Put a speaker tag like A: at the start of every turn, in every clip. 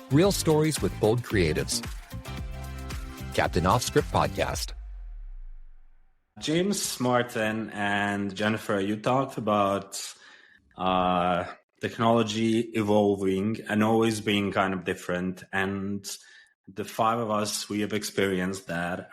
A: Real stories with bold creatives. CAPTN OffScript podcast.
B: James, Martin, and Jennifer, you talked about technology evolving and always being kind of different. And the five of us, we have experienced that.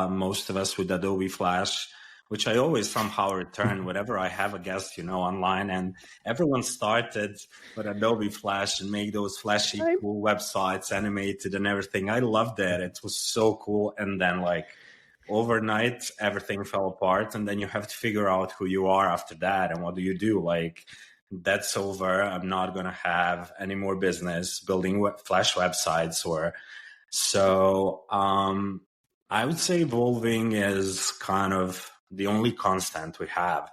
B: Most of us with Adobe Flash, which I always somehow return whenever I have a guest, online. And everyone started with Adobe Flash and make those flashy, cool websites, animated and everything. I loved it. It was so cool. And then overnight, everything fell apart. And then you have to figure out who you are after that. And what do you do? That's over. I'm not going to have any more business building Flash websites so I would say evolving is kind of the only constant we have.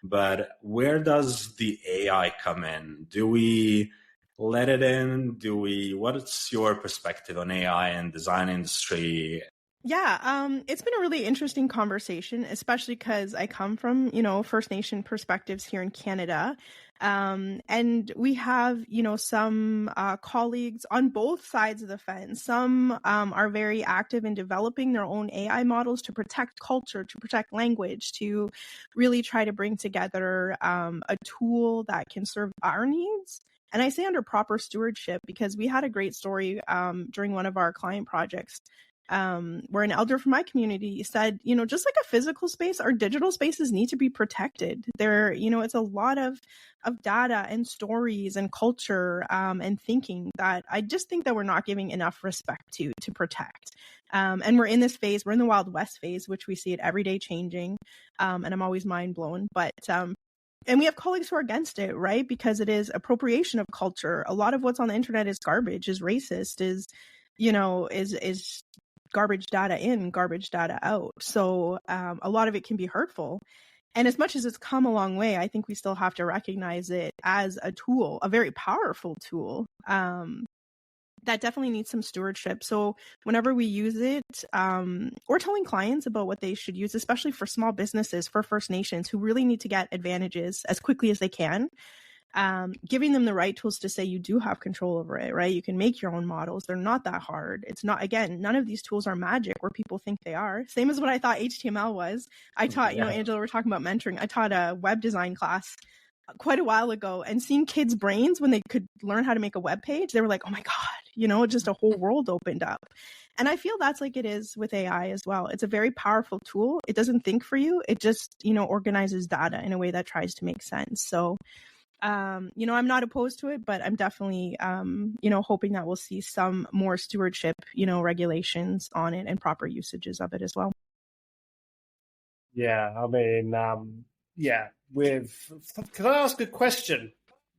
B: But where does the AI come in? Do we let it in? What's your perspective on AI and design industry?
C: Yeah, it's been a really interesting conversation, especially because I come from, First Nation perspectives here in Canada. And we have, some colleagues on both sides of the fence. Some are very active in developing their own AI models to protect culture, to protect language, to really try to bring together a tool that can serve our needs. And I say under proper stewardship, because we had a great story during one of our client projects where an elder from my community said, just like a physical space, our digital spaces need to be protected. It's a lot of data and stories and culture and thinking that I just think that we're not giving enough respect to protect. And we're in this phase, we're in the Wild West phase, which we see it every day changing. And I'm always mind blown. But and we have colleagues who are against it, right? Because it is appropriation of culture. A lot of what's on the internet is garbage, is racist, is garbage data in, garbage data out. So a lot of it can be hurtful. And as much as it's come a long way, I think we still have to recognize it as a tool, a very powerful tool that definitely needs some stewardship. So whenever we use it, or telling clients about what they should use, especially for small businesses, for First Nations who really need to get advantages as quickly as they can, giving them the right tools to say you do have control over it, right? You can make your own models. They're not that hard. It's not, again, none of these tools are magic where people think they are. Same as what I thought HTML was. I taught, Angela, we're talking about mentoring. I taught a web design class quite a while ago, and seeing kids' brains when they could learn how to make a web page, they were like, oh my God, just a whole world opened up. And I feel that's like it is with AI as well. It's a very powerful tool. It doesn't think for you. It just, organizes data in a way that tries to make sense. So I'm not opposed to it, but I'm definitely, hoping that we'll see some more stewardship, regulations on it and proper usages of it as well.
D: Yeah, I mean, can I ask a question,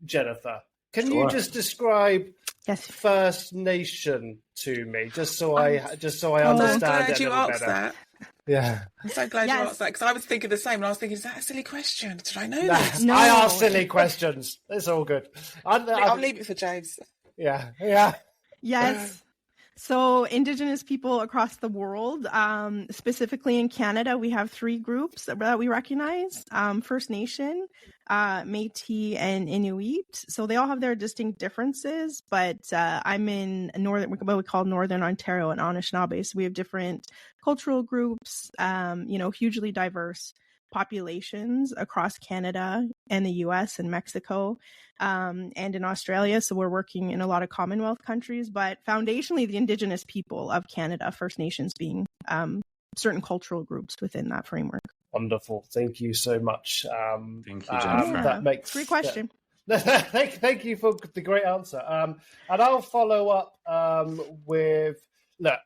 D: Jennifer? Can you just describe First Nation to me, just so I understand
E: glad
D: it
E: you
D: a little
E: asked
D: better?
E: that.
D: Yeah.
E: I'm so glad you asked that, because I was thinking the same, and I was thinking, is that a silly question? Did I know this?
D: No. I ask silly questions. It's all good.
E: I'll leave it for James.
D: Yeah.
C: Yes. So Indigenous people across the world, specifically in Canada, we have three groups that we recognize: First Nation, Métis, and Inuit. So they all have their distinct differences, but I'm in what we call Northern Ontario and Anishinaabe. So we have different cultural groups, hugely diverse populations across Canada and the US and Mexico, and in Australia. So we're working in a lot of Commonwealth countries, but foundationally the Indigenous people of Canada, First Nations being certain cultural groups within that framework.
D: Wonderful. Thank you so much.
B: Thank you, Jennifer.
D: That makes
C: great question.
D: Thank you for the great answer. And I'll follow up with, look,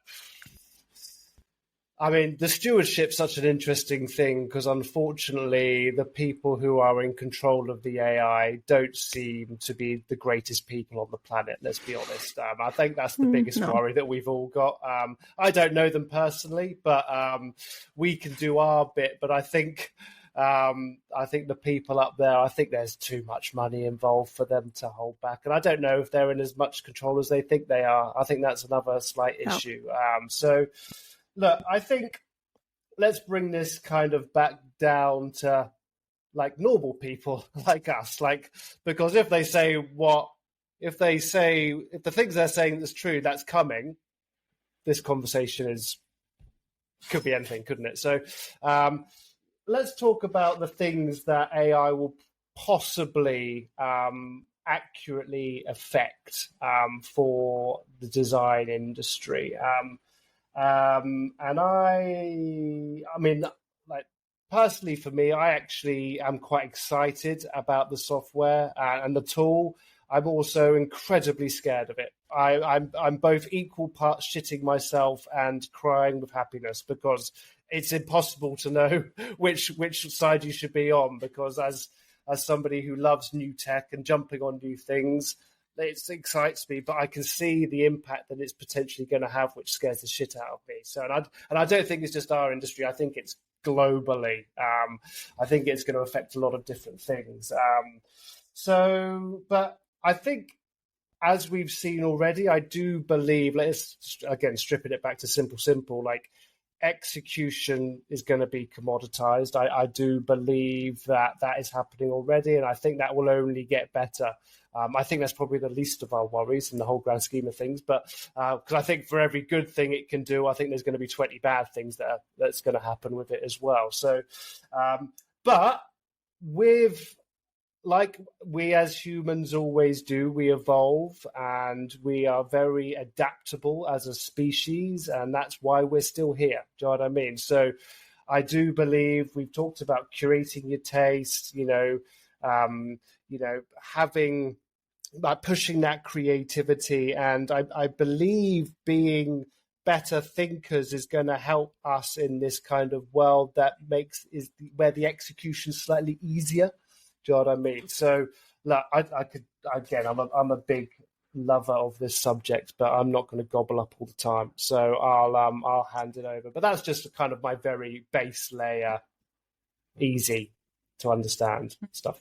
D: I mean, the stewardship's such an interesting thing because, unfortunately, the people who are in control of the AI don't seem to be the greatest people on the planet, let's be honest. I think that's the biggest worry that we've all got. I don't know them personally, but we can do our bit. But I think the people up there, I think there's too much money involved for them to hold back. And I don't know if they're in as much control as they think they are. I think that's another slight issue. So... Look, I think let's bring this kind of back down to like normal people like us, because if they say what if the things they're saying that's true, that's coming, this conversation could be anything, couldn't it? So let's talk about the things that AI will possibly accurately affect for the design industry. And I mean, like personally for me, I actually am quite excited about the software and the tool. I'm also incredibly scared of it. I'm both equal parts shitting myself and crying with happiness, because it's impossible to know which side you should be on, because as somebody who loves new tech and jumping on new things, it excites me, but I can see the impact that it's potentially going to have, which scares the shit out of me. So, and I don't think it's just our industry. I think it's globally. I think it's going to affect a lot of different things. But I think, as we've seen already, I do believe, let's again stripping it back to simple, like execution is going to be commoditized. I do believe that is happening already, and I think that will only get better. I think that's probably the least of our worries in the whole grand scheme of things. But because I think for every good thing it can do, I think there's going to be 20 bad things that's going to happen with it as well. So, but with, like we as humans always do, we evolve and we are very adaptable as a species, and that's why we're still here. Do you know what I mean? So I do believe we've talked about curating your taste, having, like, pushing that creativity. And I believe being better thinkers is going to help us in this kind of world that where the execution's slightly easier. Do you know what I mean? So, look, I could, again, I'm a big lover of this subject, but I'm not going to gobble up all the time. So I'll hand it over. But that's just kind of my very base layer, easy to understand stuff.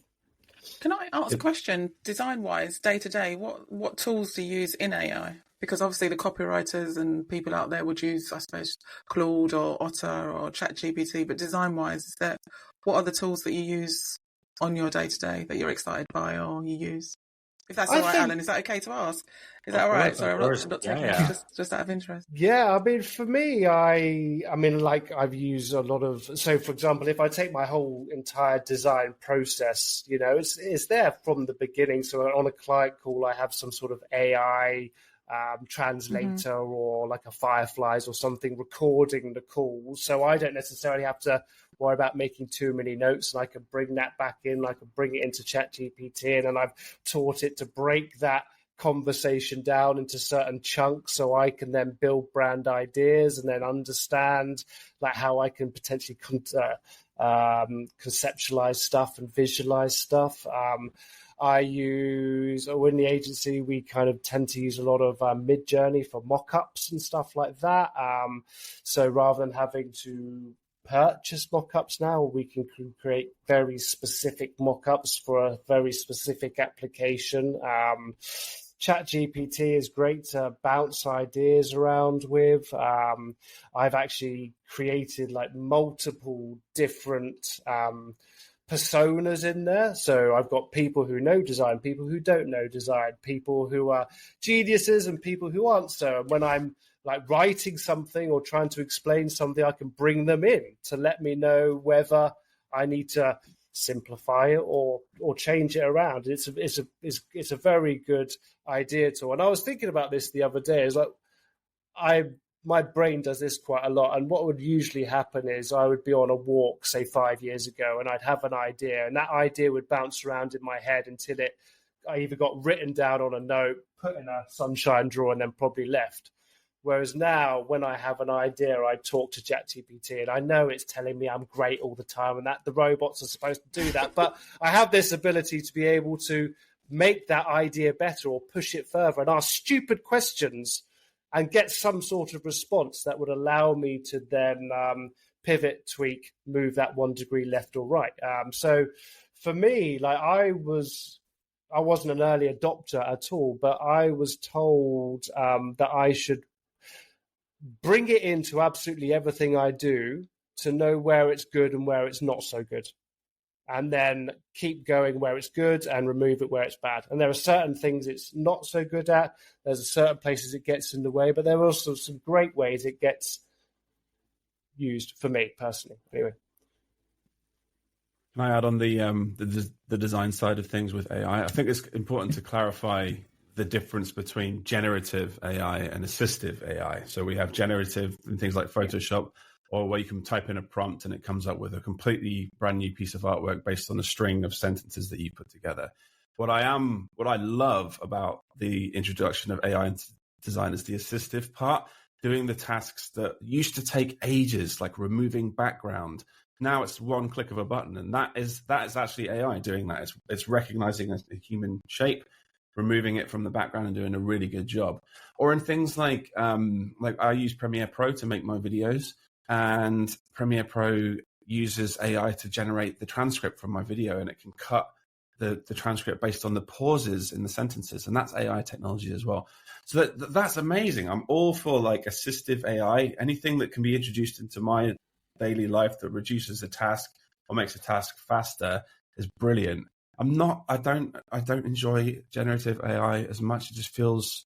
E: Can I ask a question? Design-wise, day-to-day, what tools do you use in AI? Because obviously the copywriters and people out there would use, I suppose, Claude or Otter or ChatGPT. But design-wise, what are the tools that you use on your day-to-day that you're excited by or you use? If that's all right, Alan, is that okay to ask? Is that all right? Sorry, I'm not taking it, just out of interest.
D: Yeah, I mean, for me, like I've used a lot of, so for example, if I take my whole entire design process, it's there from the beginning. So on a client call, I have some sort of AI translator or like a Fireflies or something recording the call. So I don't necessarily have to worry about making too many notes, and I can bring that back in. I can bring it into ChatGPT, and I've taught it to break that conversation down into certain chunks, so I can then build brand ideas and then understand like how I can potentially conceptualize stuff and visualize stuff. In the agency, we kind of tend to use a lot of Mid-Journey for mock-ups and stuff like that. So rather than having to purchase mock-ups now, we can create very specific mock-ups for a very specific application. ChatGPT is great to bounce ideas around with. I've actually created like multiple different personas in there. So I've got people who know design, people who don't know design, people who are geniuses and people who aren't so. And when I'm like writing something or trying to explain something, I can bring them in to let me know whether I need to simplify it or change it around. It's a very good idea tool. And I was thinking about this the other day. Is like my brain does this quite a lot, and what would usually happen is I would be on a walk, say 5 years ago, and I'd have an idea, and that idea would bounce around in my head until I either got written down on a note, put in a sunshine drawer, and then probably left. Whereas now, when I have an idea, I talk to ChatGPT, and I know it's telling me I'm great all the time, and that the robots are supposed to do that. But I have this ability to be able to make that idea better or push it further and ask stupid questions and get some sort of response that would allow me to then pivot, tweak, move that 1 degree left or right. So for me, like I wasn't an early adopter at all, but I was told that I should bring it into absolutely everything I do to know where it's good and where it's not so good. and then keep going where it's good and remove it where it's bad. And there are certain things it's not so good at. There's certain places it gets in the way, but there are also some great ways it gets used for me personally. Anyway.
F: Can I add on the design side of things with AI? I think it's important to clarify the difference between generative AI and assistive AI. So we have generative in things like Photoshop, or where you can type in a prompt and it comes up with a completely brand new piece of artwork based on a string of sentences that you put together. What I love about the introduction of AI into design is the assistive part, doing the tasks that used to take ages, like removing background. Now it's one click of a button, and that is actually AI doing that. It's recognizing a human shape, removing it from the background, and doing a really good job. Or in things like I use Premiere Pro to make my videos, and Premiere Pro uses AI to generate the transcript from my video, and it can cut the transcript based on the pauses in the sentences, and that's AI technology as well. So that's amazing. I'm all for like assistive AI. Anything that can be introduced into my daily life that reduces a task or makes a task faster is brilliant. I don't enjoy generative AI as much. It just feels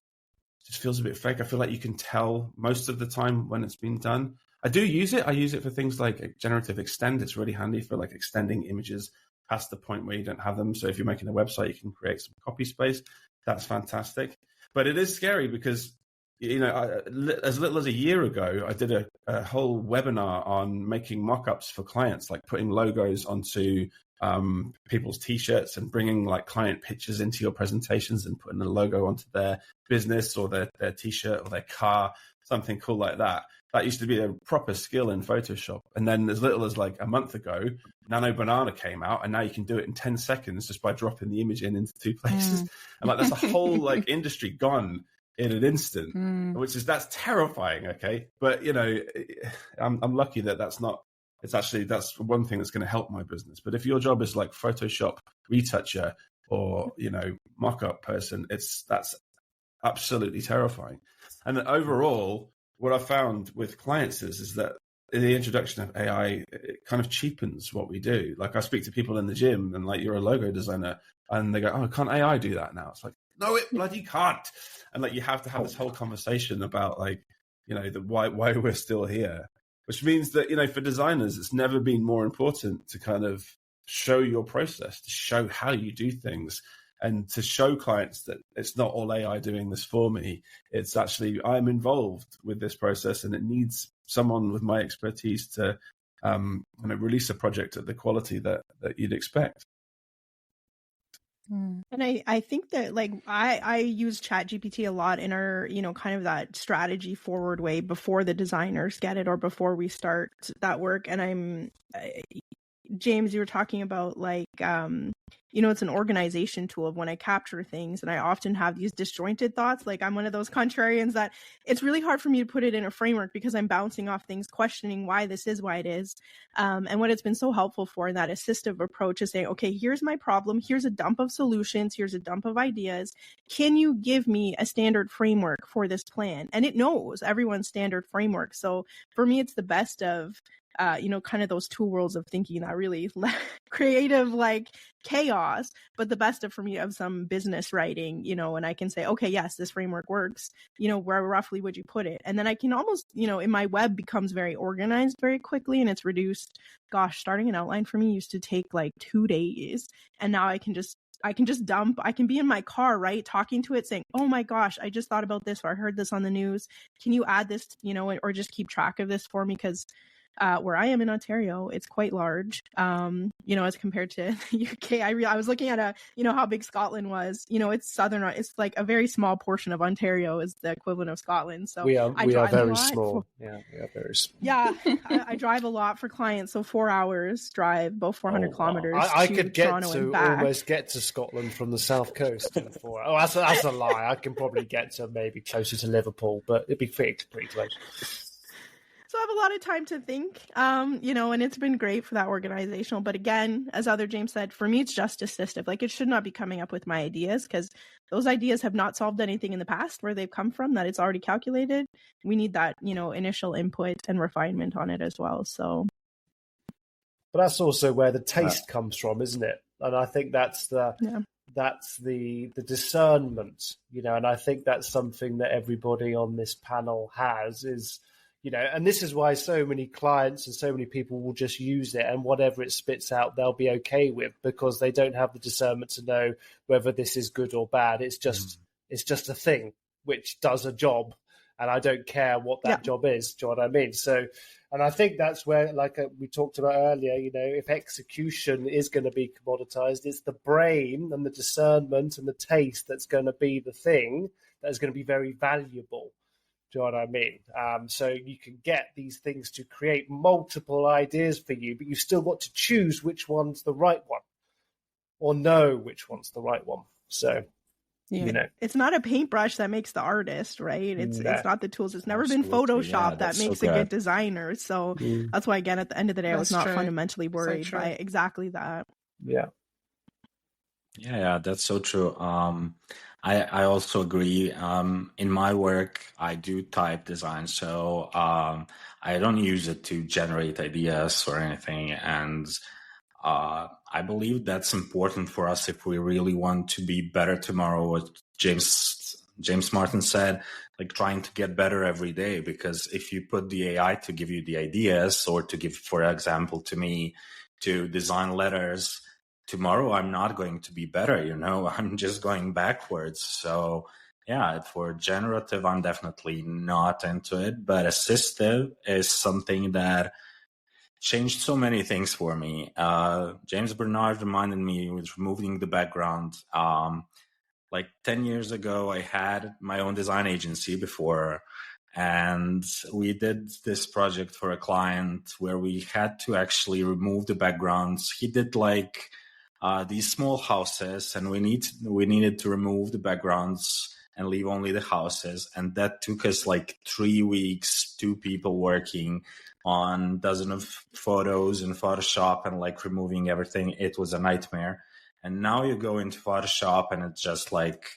F: a bit fake. I feel like you can tell most of the time when it's been done. I do use it. I use it for things like generative extend. It's really handy for like extending images past the point where you don't have them. So if you're making a website, you can create some copy space. That's fantastic. But it is scary because, as little as a year ago, I did a whole webinar on making mock-ups for clients, like putting logos onto people's t-shirts and bringing like client pictures into your presentations and putting a logo onto their business or their t-shirt or their car, something cool like that. That used to be a proper skill in Photoshop. And then as little as like a month ago, Nano Banana came out, and now you can do it in 10 seconds just by dropping the image into two places. And like, there's a whole like industry gone in an instant, that's terrifying. Okay. But I'm lucky that's one thing that's going to help my business. But if your job is like Photoshop retoucher or, mock-up person, that's absolutely terrifying. And overall, what I found with clients is that the introduction of AI, it kind of cheapens what we do. Like I speak to people in the gym and like, you're a logo designer, and they go, oh, can't AI do that now? It's like, no, it bloody can't. And like, you have to have this whole conversation about like, why we're still here, which means that, for designers, it's never been more important to kind of show your process, to show how you do things, and to show clients that it's not all AI doing this for me. It's actually, I'm involved with this process, and it needs someone with my expertise to release a project at the quality that you'd expect.
C: And I think that like I use ChatGPT a lot in our, kind of that strategy forward way before the designers get it or before we start that work. And James, you were talking about like, it's an organization tool of when I capture things, and I often have these disjointed thoughts. Like I'm one of those contrarians that it's really hard for me to put it in a framework because I'm bouncing off things, questioning why this is why it is. And what it's been so helpful for in that assistive approach is saying, okay, here's my problem. Here's a dump of solutions. Here's a dump of ideas. Can you give me a standard framework for this plan? And it knows everyone's standard framework. So for me, it's the best of kind of those two worlds of thinking, that really creative, like chaos, but the best of, for me, of some business writing, and I can say, okay, yes, this framework works, where roughly would you put it? And then I can almost, in my web becomes very organized very quickly, and it's reduced. Gosh, starting an outline for me used to take like 2 days. And now I can just dump. I can be in my car, right, talking to it saying, oh my gosh, I just thought about this, or I heard this on the news. Can you add this, or just keep track of this for me? Because where I am in Ontario, it's quite large, as compared to the UK. I was looking at how big Scotland was. It's southern. It's like a very small portion of Ontario is the equivalent of Scotland. So
D: we are very small. We are very small.
C: Yeah, I drive a lot for clients. So 4 hours drive, both 400 kilometers.
D: I could
C: almost
D: get to Scotland from the south coast in 4 hours. Oh, that's a lie. I can probably get to maybe closer to Liverpool, but it'd be pretty close.
C: So I have a lot of time to think, and it's been great for that organizational. But again, as other James said, for me, it's just assistive. Like it should not be coming up with my ideas, because those ideas have not solved anything in the past where they've come from, that it's already calculated. We need that, initial input and refinement on it as well. So.
D: But that's also where the taste comes from, isn't it? And I think that's the discernment, and I think that's something that everybody on this panel has is, and this is why so many clients and so many people will just use it, and whatever it spits out, they'll be okay with, because they don't have the discernment to know whether this is good or bad. It's just a thing which does a job, and I don't care what that job is. Do you know what I mean? So, and I think that's where, like we talked about earlier, if execution is going to be commoditized, it's the brain and the discernment and the taste that's going to be the thing that is going to be very valuable. Do you know what I mean? So you can get these things to create multiple ideas for you, but you've still got to choose which one's the right one, or know which one's the right one. So,
C: it's not a paintbrush that makes the artist, right? It's not the tools. It's never been Photoshop that makes a good designer. So that's why, again, at the end of the day, I was not fundamentally worried by exactly that.
B: Yeah, that's so true. I also agree. In my work, I do type design, so I don't use it to generate ideas or anything. And I believe that's important for us if we really want to be better tomorrow. What James Martin said, like trying to get better every day. Because if you put the AI to give you the ideas, or to give, for example, to me to design letters, tomorrow I'm not going to be better, I'm just going backwards. So for generative, I'm definitely not into it, but assistive is something that changed so many things for me. James Barnard reminded me with removing the background. Like 10 years ago, I had my own design agency before, and we did this project for a client where we had to actually remove the backgrounds. He did like these small houses, and we needed to remove the backgrounds and leave only the houses. And that took us like 3 weeks, 2 people working on dozens of photos in Photoshop and like removing everything. It was a nightmare. And now you go into Photoshop and it's just like,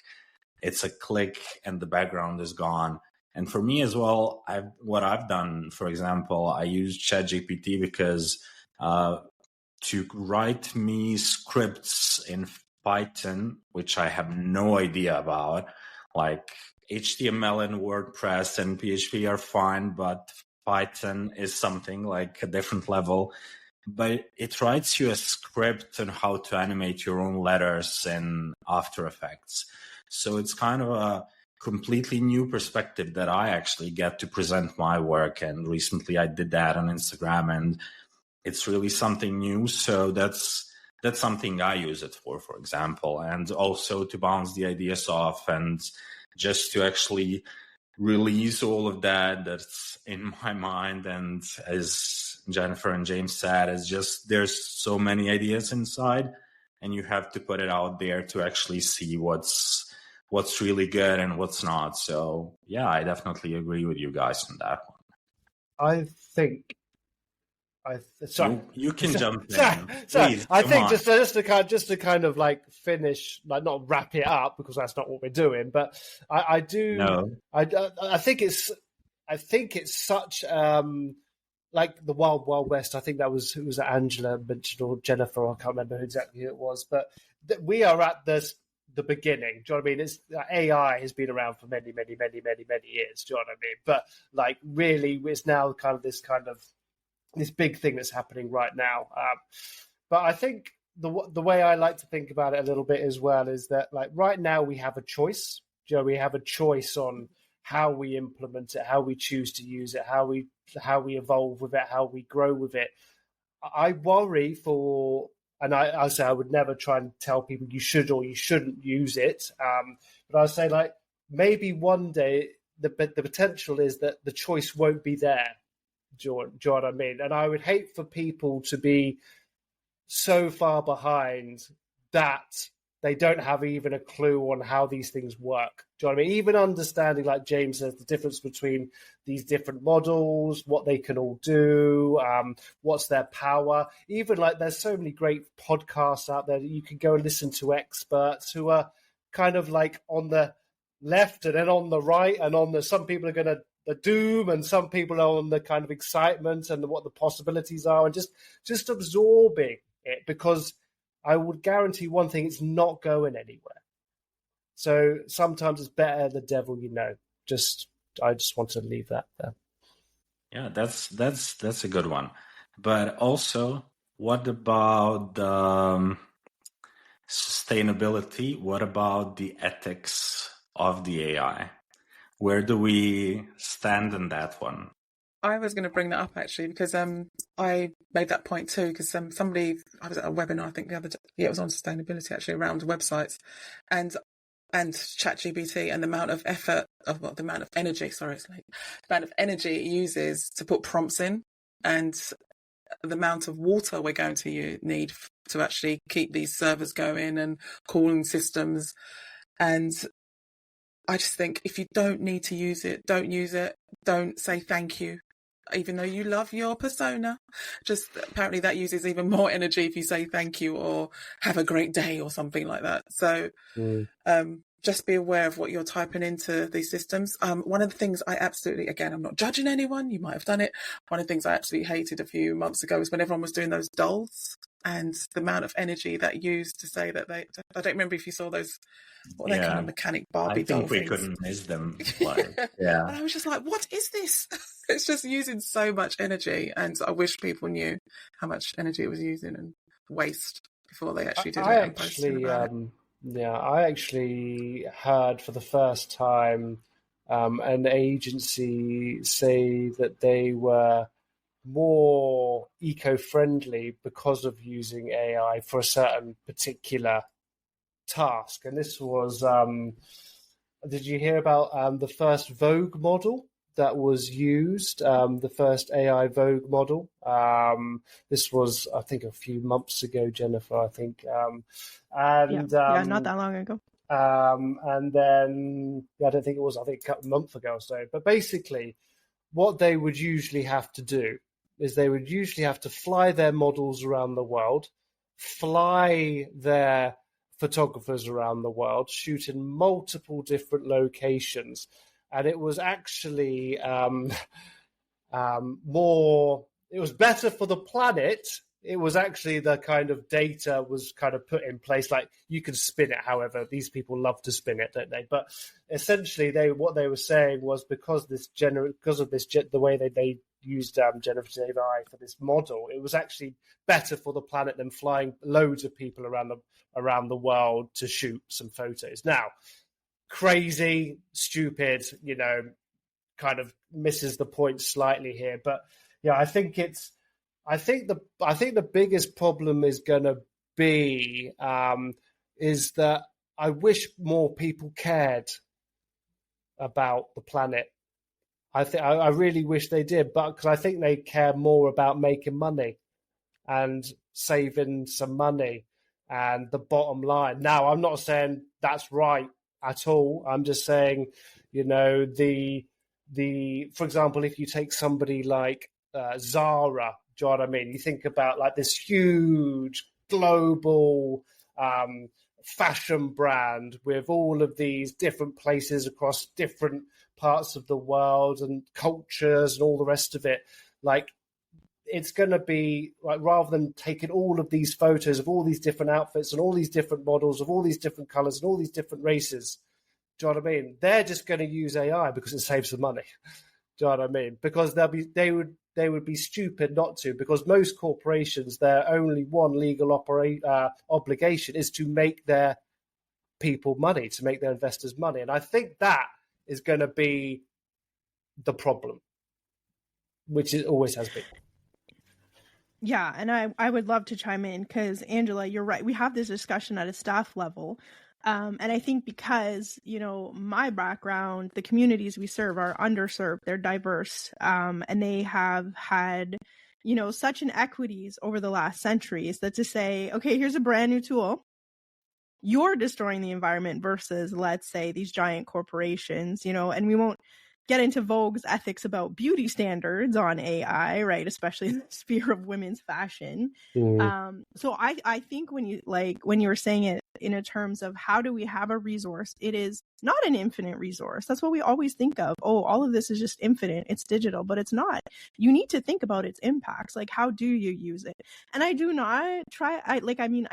B: it's a click and the background is gone. And for me as well, what I've done, for example, I use ChatGPT because to write me scripts in Python, which I have no idea about, like HTML and WordPress and PHP are fine, but Python is something like a different level. But it writes you a script on how to animate your own letters in After Effects. So it's kind of a completely new perspective that I actually get to present my work. And recently I did that on Instagram, and it's really something new. So that's something I use it for example, and also to bounce the ideas off and just to actually release all of that's in my mind. And as Jennifer and James said, it's just, there's so many ideas inside, and you have to put it out there to actually see what's really good and what's not. So I definitely agree with you guys on that one.
D: I think sorry,
B: you can jump in.
D: Sorry.
B: Please,
D: I think just to kind of like finish, like not wrap it up, because that's not what we're doing. But I do. No. I think it's such like the Wild West. I think it was Angela mentioned, or Jennifer. I can't remember exactly who it was, but we are at the beginning. Do you know what I mean? It's AI has been around for many, many, many, many, many years. Do you know what I mean? But like really, it's now this big thing that's happening right now. But I think the way I like to think about it a little bit as well is that like right now we have a choice. We have a choice on how we implement it, how we choose to use it, how we evolve with it, how we grow with it. I worry and I say I would never try and tell people you should or you shouldn't use it. But I say like maybe one day the potential is that the choice won't be there. Do you know what I mean? And I would hate for people to be so far behind that they don't have even a clue on how these things work. Do you know what I mean? Even understanding, like James says, the difference between these different models, what they can all do, what's their power. Even like there's so many great podcasts out there that you can go and listen to experts who are kind of like on the left and then on the right, and some people are going to the doom, and some people are on the kind of excitement and what the possibilities are, and just absorbing it, because I would guarantee one thing: it's not going anywhere. So sometimes it's better the devil you know. I just want to leave that there.
B: Yeah, that's a good one. But also, what about sustainability? What about the ethics of the AI? Where do we stand in that one?
E: I was going to bring that up actually, because I made that point too, because I was at a webinar, I think the other day, it was on sustainability actually, around websites and ChatGPT, and the amount of effort the amount of energy it uses to put prompts in, and the amount of water we're going to need to actually keep these servers going and cooling systems. And I just think if you don't need to use it, don't use it. Don't say thank you, even though you love your persona. Just apparently that uses even more energy if you say thank you or have a great day or something like that. So just be aware of what you're typing into these systems. One of the things I absolutely, again, I'm not judging anyone, you might have done it. One of the things I absolutely hated a few months ago was when everyone was doing those dolls, and the amount of energy that used to say that I don't remember if you saw those, what are they kind of mechanic Barbie doll things? I think we couldn't
B: miss them.
E: Yeah. And I was just like, what is this? It's just using so much energy, and I wish people knew how much energy it was using and waste before they actually did it.
D: I actually heard for the first time an agency say that they were more eco-friendly because of using AI for a certain particular task. And this was, did you hear about the first Vogue model that was used, the first AI Vogue model? This was, I think, a few months ago, Jennifer, I think. Not
C: that long ago.
D: And then, I don't think it was, I think a month ago or so. But basically, what they would usually have to do is they would usually have to fly their models around the world, fly their photographers around the world, shoot in multiple different locations. And it was actually it was better for the planet. It was actually the kind of data was kind of put in place. Like, you can spin it however. These people love to spin it, don't they? But essentially, what they were saying was because of the way they used generative AI for this model, it was actually better for the planet than flying loads of people around the world to shoot some photos. Now, crazy, stupid, kind of misses the point slightly here. But yeah, I think the biggest problem is going to be is that I wish more people cared about the planet. I really wish they did, but because I think they care more about making money and saving some money and the bottom line. Now, I'm not saying that's right at all. I'm just saying, for example, if you take somebody like Zara, do you know what I mean? You think about like this huge global fashion brand with all of these different places across different parts of the world and cultures and all the rest of it. Like, it's going to be like, rather than taking all of these photos of all these different outfits and all these different models of all these different colors and all these different races, do you know what I mean? They're just going to use AI because it saves them money. Do you know what I mean? Because they would be stupid not to, because most corporations, their only one legal obligation is to make their people money, to make their investors money. And I think that is going to be the problem, which it always has been.
C: Yeah, and I would love to chime in because, Angela, you're right. We have this discussion at a staff level. And I think because, my background, the communities we serve are underserved, they're diverse, and they have had, such inequities over the last centuries that to say, okay, here's a brand new tool. You're destroying the environment versus, let's say, these giant corporations, and we won't get into Vogue's ethics about beauty standards on AI, right? Especially in the sphere of women's fashion. So I think when you were saying it in a terms of how do we have a resource, it is not an infinite resource. That's what we always think of. Oh, all of this is just infinite. It's digital, but it's not. You need to think about its impacts. Like, how do you use it? And I do not try, I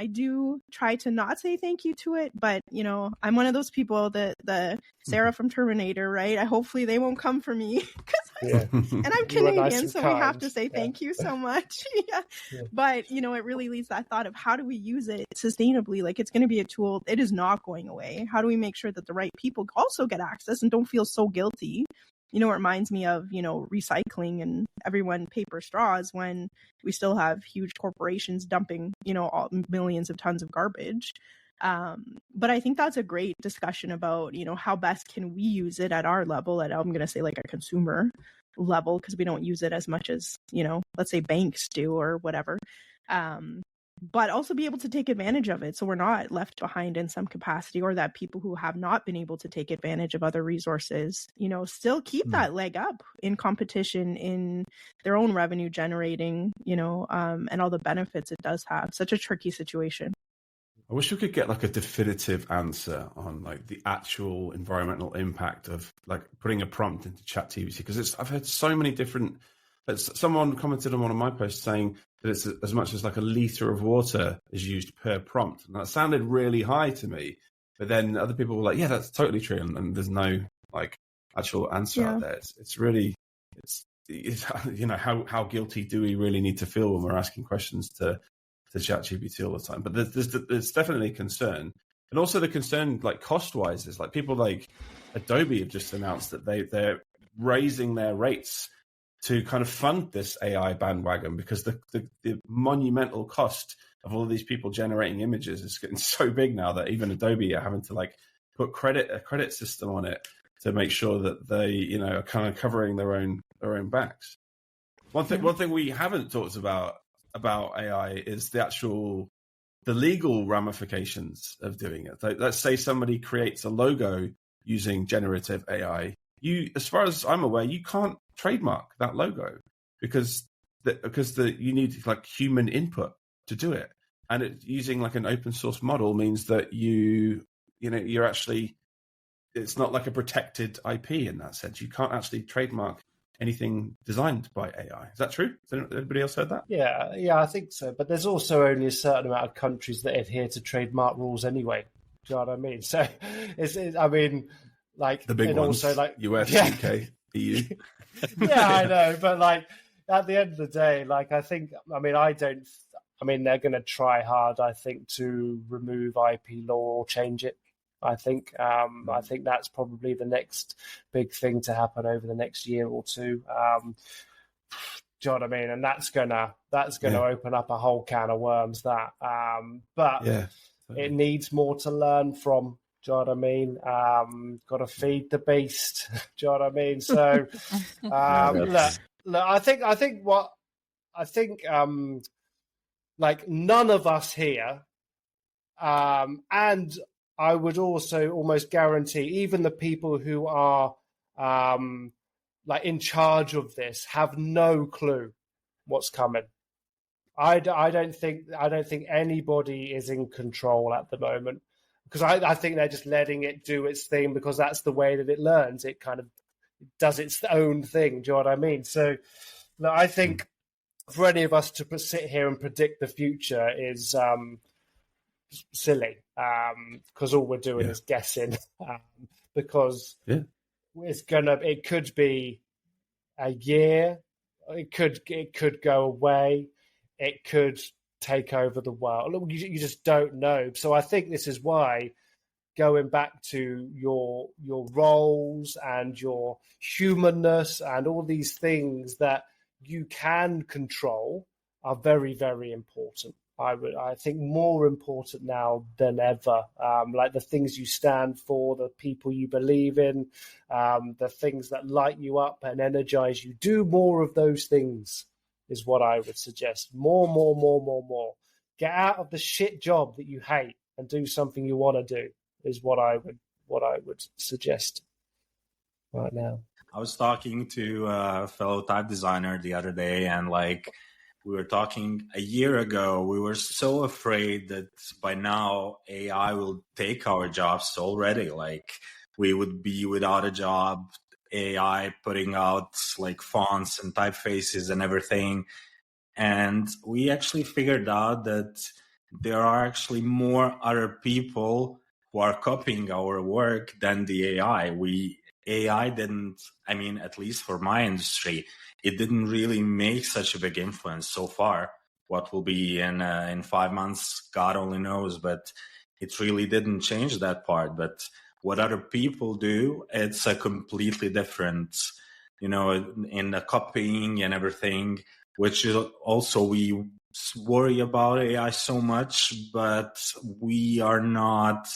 C: do try to not say thank you to it, but I'm one of those people that the Sarah from Terminator, right? Hopefully they won't come for me and I'm Canadian, nice so we have to say thank you so much. But it really leads that thought of how do we use it sustainably? Like, it's going to be a tool. It is not going away. How do we make sure that the right people also get access and don't feel so guilty? It reminds me of, recycling and everyone paper straws when we still have huge corporations dumping, millions of tons of garbage. But I think that's a great discussion about, how best can we use it at our level, I'm going to say like a consumer level, because we don't use it as much as, let's say banks do or whatever. But also be able to take advantage of it so we're not left behind in some capacity, or that people who have not been able to take advantage of other resources, still keep that leg up in competition in their own revenue generating, and all the benefits it does have. Such a tricky situation.
F: I wish we could get like a definitive answer on like the actual environmental impact of like putting a prompt into ChatGPT, because I've heard so many different. Someone commented on one of my posts saying that it's as much as like a liter of water is used per prompt, and that sounded really high to me. But then other people were like, "Yeah, that's totally true," and there's no like actual answer out there. It's really how guilty do we really need to feel when we're asking questions to ChatGPT all the time? But there's definitely a concern, and also the concern like cost wise is like people like Adobe have just announced that they're raising their rates to kind of fund this AI bandwagon, because the monumental cost of all of these people generating images is getting so big now that even Adobe are having to like put a credit system on it to make sure that they are kind of covering their own backs. One thing we haven't talked about AI is the legal ramifications of doing it. Like, let's say somebody creates a logo using generative AI. As far as I'm aware, you can't trademark that logo because you need like human input to do it, and using like an open source model means that you're actually, it's not like a protected IP in that sense. You can't actually trademark anything designed by AI. Is that true? Has anybody else heard that?
D: Yeah, I think so. But there's also only a certain amount of countries that adhere to trademark rules anyway. Do you know what I mean? So like
F: the big
D: and
F: ones,
D: also like
F: US, UK, EU.
D: Yeah, I know, but like at the end of the day, like they're going to try hard, I think, to remove IP law or change it. I think that's probably the next big thing to happen over the next year or two. Do you know what I mean? And that's gonna open up a whole can of worms. But it needs more to learn from. Do you know what I mean? Got to feed the beast. Do you know what I mean? So, look, I think like none of us here, and I would also almost guarantee even the people who are like in charge of this have no clue what's coming. I don't think anybody is in control at the moment. Because I think they're just letting it do its thing, because that's the way that it learns. It kind of does its own thing. Do you know what I mean? So I think for any of us to sit here and predict the future is silly, because all we're doing is guessing. Because it could be a year, it could go away, it could take over the world. You just don't know. So I think this is why going back to your roles and your humanness and all these things that you can control are very, very important. I think more important now than ever. Like the things you stand for, the people you believe in, the things that light you up and energize you. Do more of those things is what I would suggest. More. Get out of the shit job that you hate and do something you want to do is what I would suggest right now.
B: I was talking to a fellow type designer the other day, and like we were talking a year ago, we were so afraid that by now AI will take our jobs already. Like we would be without a job, AI putting out like fonts and typefaces and everything. And we actually figured out that there are actually more other people who are copying our work than the AI. AI didn't, I mean, at least for my industry, it didn't really make such a big influence so far. What will be in 5 months, God only knows, but it really didn't change that part. But what other people do, it's a completely different, you know, in the copying and everything, which is also we worry about AI so much, but we are not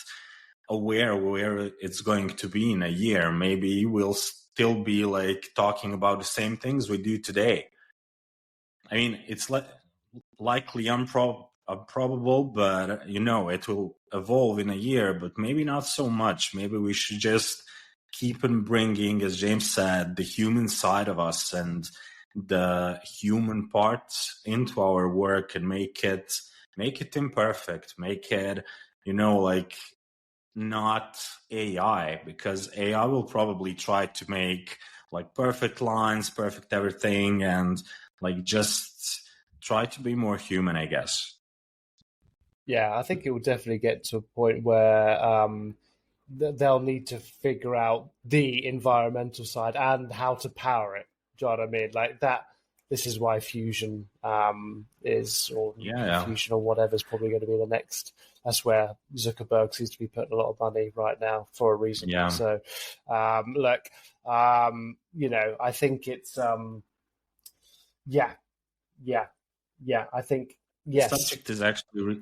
B: aware where it's going to be in a year. Maybe we'll still be like talking about the same things we do today. I mean, it's likely improbable, but you know, it will evolve in a year, but maybe not so much. Maybe we should just keep on bringing, as James said, the human side of us and the human parts into our work and make it imperfect, make it, you know, like not AI, because AI will probably try to make like perfect lines, perfect everything, and like just try to be more human, I guess.
D: Yeah, I think it will definitely get to a point where they'll need to figure out the environmental side and how to power it. Do you know what I mean? Like that. This is why fusion fusion or whatever is probably going to be the next. That's where Zuckerberg seems to be putting a lot of money right now for a reason.
B: Yeah.
D: So, you know, I think it's I think yes.
B: The subject is actually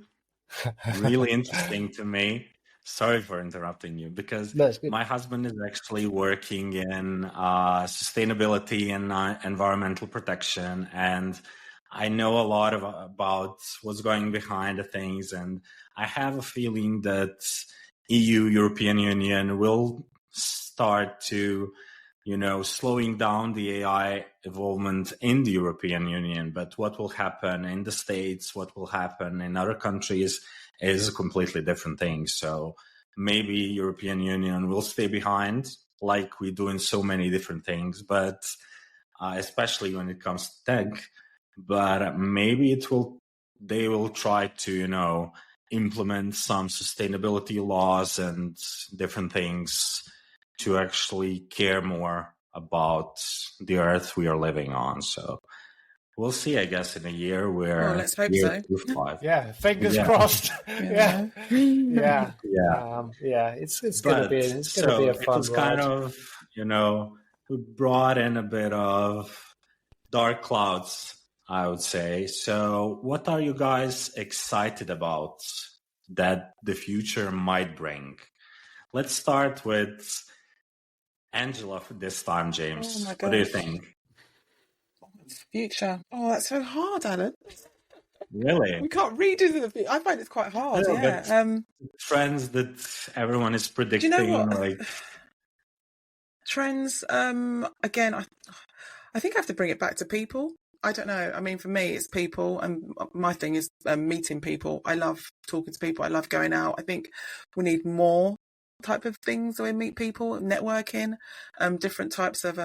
B: really interesting to me. Sorry for interrupting you, because my husband is actually working in sustainability and environmental protection, and I know a lot about what's going behind the things, and I have a feeling that European Union will start to, you know, slowing down the AI involvement in the European Union. But what will happen in the States, what will happen in other countries is a completely different thing. So maybe European Union will stay behind like we do in so many different things, but especially when it comes to tech. But maybe they will try to, you know, implement some sustainability laws and different things to actually care more about the earth we are living on. So we'll see, I guess, in a year where
E: let's hope so.
B: 5.
D: Yeah, fingers crossed. Yeah. It's gonna be a fun
B: It was
D: ride.
B: kind of, you know, we brought in a bit of dark clouds, I would say. So what are you guys excited about that the future might bring? Let's start with Angela for this time, James.
E: Oh my gosh.
B: What do you think?
E: Future. Oh, that's so hard, Alan.
B: Really?
E: We can't read into the future. I find it's quite hard. Yeah.
B: Trends that everyone is predicting.
E: Do you know what?
B: Like
E: trends. Again, I think I have to bring it back to people. I don't know. I mean, for me, it's people, and my thing is meeting people. I love talking to people. I love going out. I think we need more type of things where we meet people, networking, different types of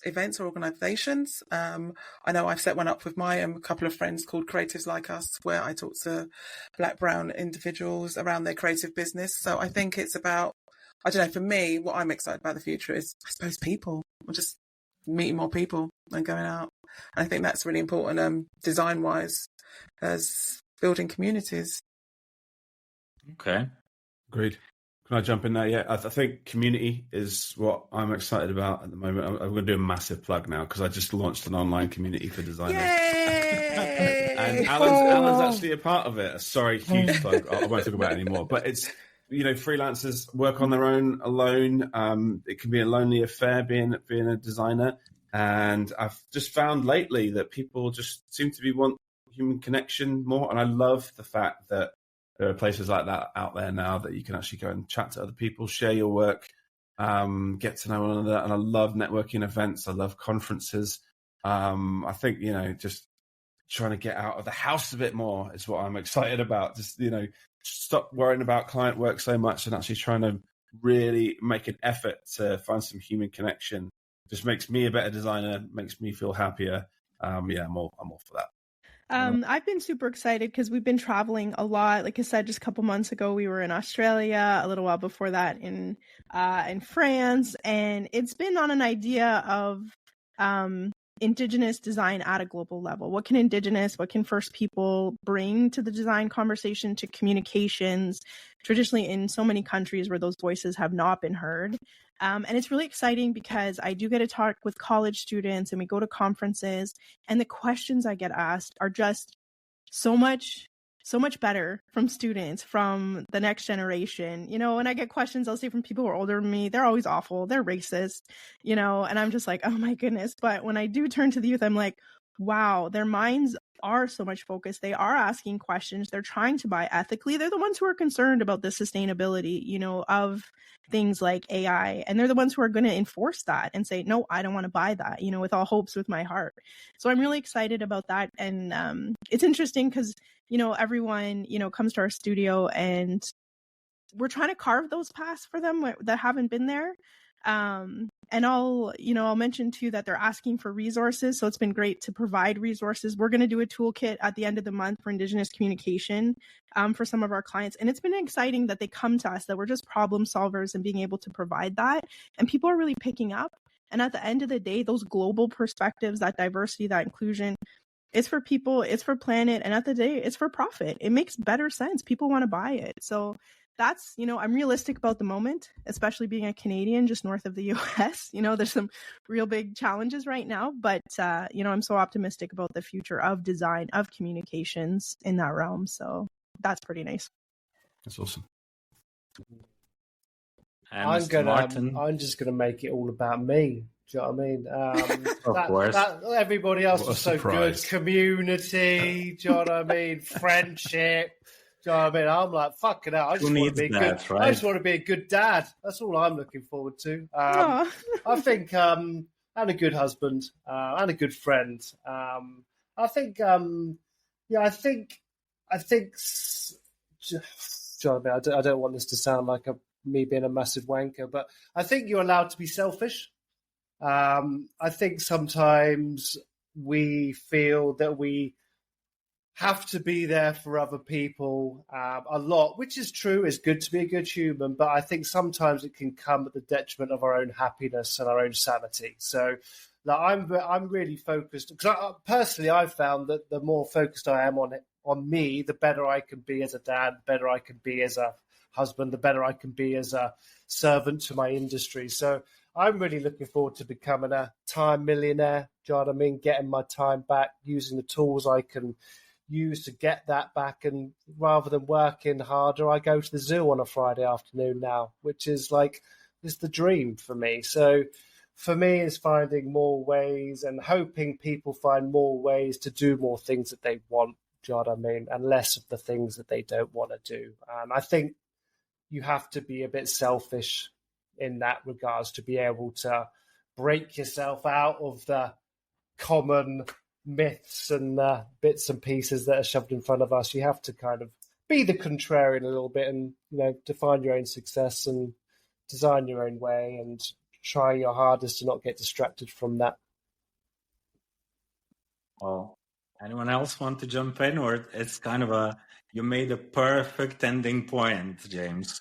E: events or organisations. I know I've set one up with my couple of friends called Creatives Like Us, where I talk to Black, brown individuals around their creative business. So I think it's about, I don't know, for me, what I'm excited about the future is, I suppose, people. Or just meeting more people and going out. And I think that's really important, design-wise, as building communities.
B: Okay.
F: Agreed. Can I jump in there? Yeah, I think community is what I'm excited about at the moment. I'm going to do a massive plug now because I just launched an online community for designers.
E: Yay!
F: And Alan's actually a part of it. Sorry, huge plug. I won't talk about it anymore. But it's, you know, freelancers work on their own alone. It can be a lonely affair being a designer. And I've just found lately that people just seem to want human connection more. And I love the fact that there are places like that out there now that you can actually go and chat to other people, share your work, get to know one another. And I love networking events. I love conferences. I think, just trying to get out of the house a bit more is what I'm excited about. Just, stop worrying about client work so much and actually trying to really make an effort to find some human connection. Just makes me a better designer, makes me feel happier. I'm all for that.
C: I've been super excited because we've been traveling a lot. Like I said, just a couple months ago, we were in Australia, a little while before that in France. And it's been on an idea of Indigenous design at a global level. What can First People bring to the design conversation, to communications, traditionally in so many countries where those voices have not been heard? And it's really exciting because I do get to talk with college students and we go to conferences, and the questions I get asked are just so much better from students, from the next generation. When I get questions, I'll say from people who are older than me, they're always awful, they're racist, and I'm just like, oh my goodness. But when I do turn to the youth, I'm like, wow, their minds are so much focused. They are asking questions. They're trying to buy ethically. They're the ones who are concerned about the sustainability, of things like AI. And they're the ones who are going to enforce that and say, no, I don't want to buy that, with all hopes with my heart. So I'm really excited about that. And it's interesting because, everyone, comes to our studio and we're trying to carve those paths for them that haven't been there. And I'll mention too that they're asking for resources. So it's been great to provide resources. We're going to do a toolkit at the end of the month for Indigenous communication for some of our clients. And it's been exciting that they come to us, that we're just problem solvers and being able to provide that. And people are really picking up. And at the end of the day, those global perspectives, that diversity, that inclusion, it's for people, it's for planet. And at the day, it's for profit. It makes better sense. People want to buy it. So that's, I'm realistic about the moment, especially being a Canadian just north of the US. There's some real big challenges right now, but, I'm so optimistic about the future of design, of communications in that realm. So that's pretty nice.
F: That's awesome.
D: I'm just gonna make it all about me. Do you know what I mean?
B: Of course.
D: Everybody else was so good. Community, do you know what I mean? Friendship. Do you know what I mean? I'm like, fucking hell. I just want to be a good dad. That's all I'm looking forward to. I think, and a good husband, and a good friend. I think, I think, do you know what I mean? I don't want this to sound like me being a massive wanker, but I think you're allowed to be selfish. I think sometimes we feel that we have to be there for other people a lot, which is true. It's good to be a good human, but I think sometimes it can come at the detriment of our own happiness and our own sanity. So I'm really focused, because personally I've found that the more focused I am on me, the better I can be as a dad, the better I can be as a husband, the better I can be as a servant to my industry. So I'm really looking forward to becoming a time millionaire. Do you know what I mean? Getting my time back, using the tools I can use to get that back. And rather than working harder, I go to the zoo on a Friday afternoon now, which is the dream for me. So for me, it's finding more ways and hoping people find more ways to do more things that they want. Do you know what I mean? And less of the things that they don't want to do. And I think you have to be a bit selfish in that regards to be able to break yourself out of the common myths and bits and pieces that are shoved in front of us. You have to kind of be the contrarian a little bit and, define your own success and design your own way and try your hardest to not get distracted from that.
B: Well, anyone else want to jump in, or it's kind of you made a perfect ending point, James?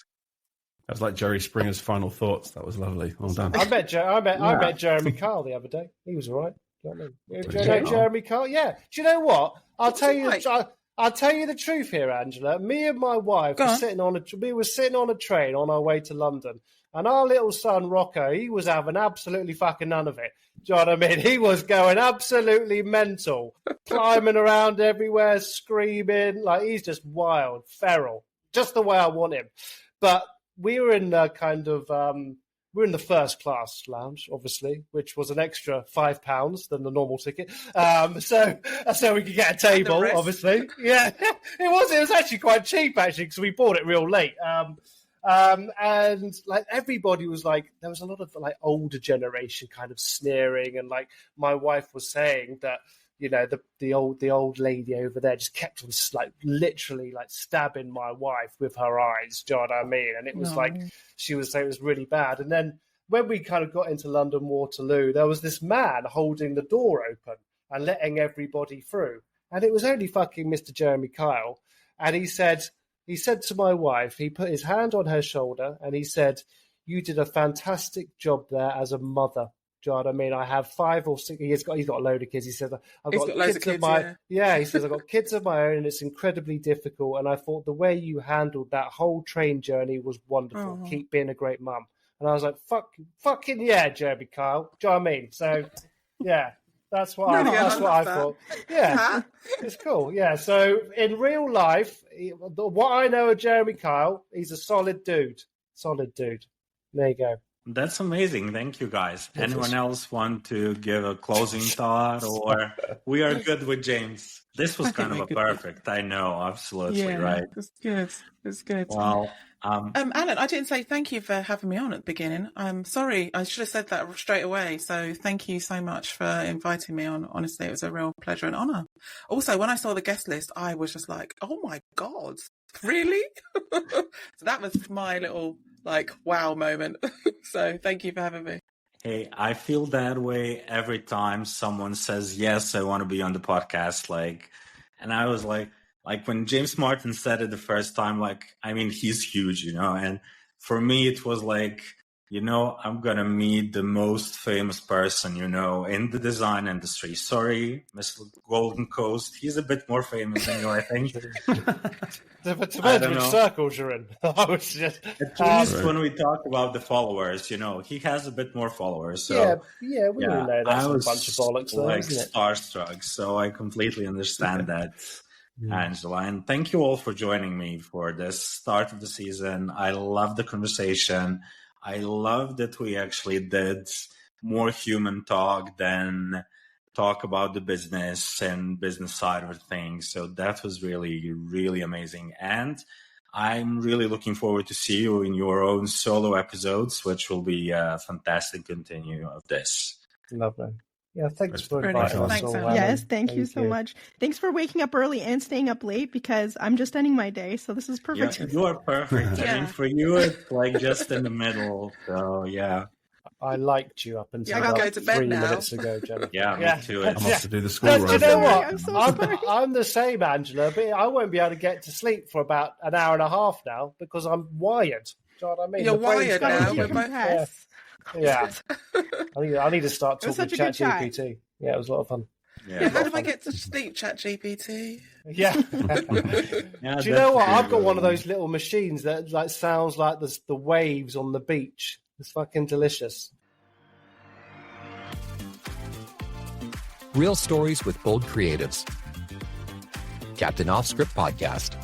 F: That was like Jerry Springer's final thoughts. That was lovely. Well done.
D: I met Jeremy Kyle the other day. He was all right. Do you know what I mean? Jeremy Kyle? Yeah. Do you know what? I'll tell you the truth here, Angela. Me and my wife were sitting on a train on our way to London, and our little son Rocco, he was having absolutely fucking none of it. Do you know what I mean? He was going absolutely mental, climbing around everywhere, screaming, like he's just wild, feral, just the way I want him. But we were in we're in the first class lounge, obviously, which was an extra £5 than the normal ticket. So that's how we could get a table, obviously. Yeah, it was actually quite cheap, actually, because we bought it real late. And like everybody was like, there was a lot of like older generation kind of sneering, and like my wife was saying that, you know, the old lady over there just kept on like literally like stabbing my wife with her eyes. Do you know what I mean? And it was like, she was saying it was really bad. And then when we kind of got into London Waterloo, there was this man holding the door open and letting everybody through. And it was only fucking Mr. Jeremy Kyle. And he said to my wife, he put his hand on her shoulder and he said, "You did a fantastic job there as a mother." Do you know what I mean? I have 5 or 6. He's got a load of kids. He says, "I've got
E: loads
D: kids
E: of
D: of my
E: kids,
D: yeah." He says, "I've got kids of my own, and it's incredibly difficult. And I thought the way you handled that whole train journey was wonderful.
E: Oh.
D: Keep being a great mum." And I was like, "Fucking yeah, Jeremy Kyle." Do you know what I mean? So yeah, that's what I thought. Yeah, it's cool. Yeah. So in real life, what I know of Jeremy Kyle, he's a solid dude. Solid dude. There you go.
B: That's amazing. Thank you, guys. Anyone else want to give a closing thought, or we are good with James? This was kind of a perfect. I know, absolutely right.
E: It's good. It's good.
B: Well,
E: Alan, I didn't say thank you for having me on at the beginning. I'm sorry. I should have said that straight away. So thank you so much for inviting me on. Honestly, it was a real pleasure and honour. Also, when I saw the guest list, I was just like, oh my God, really? So that was my little wow moment. So thank you for having me.
B: Hey, I feel that way every time someone says, yes, I want to be on the podcast. And I was like when James Martin said it the first time, he's huge, and for me, it was like, I'm going to meet the most famous person, in the design industry. Sorry, Mr. Golden Coast. He's a bit more famous than you, I think.
D: Depends which circles you're in. I was just,
B: at least when we talk about the followers, he has a bit more followers. So,
D: we all know that's a bunch of bollocks, though, isn't it?
B: Starstruck. So I completely understand that, Angela. And thank you all for joining me for this start of the season. I love the conversation. I love that we actually did more human talk than talk about the business and business side of things. So that was really, really amazing. And I'm really looking forward to see you in your own solo episodes, which will be a fantastic continue of this.
D: Lovely. Yeah, thanks for inviting us.
E: Thanks,
C: yes, thank you so much. Thanks for waking up early and staying up late, because I'm just ending my day, so this is perfect.
B: Yeah, you are perfect. I mean, for you, it's just in the middle. So yeah.
D: I liked you up until
E: I gotta go to bed
D: 3
E: now.
D: minutes ago, Jennifer.
B: Yeah, me too.
F: I'm off to do the school run.
D: Do you know what?
C: I'm so sorry.
D: I'm the same, Angela, but I won't be able to get to sleep for about an hour and a half now because I'm wired. Do you know what I mean?
E: You're wired now.
D: Yeah. I need to start talking to ChatGPT. Yeah, it was a lot of fun.
E: Yeah, how do I get to sleep, ChatGPT?
D: Yeah. Do you know what? I've got one of those little machines that sounds like the waves on the beach. It's fucking delicious.
A: Real stories with bold creatives. Captain OffScript Podcast.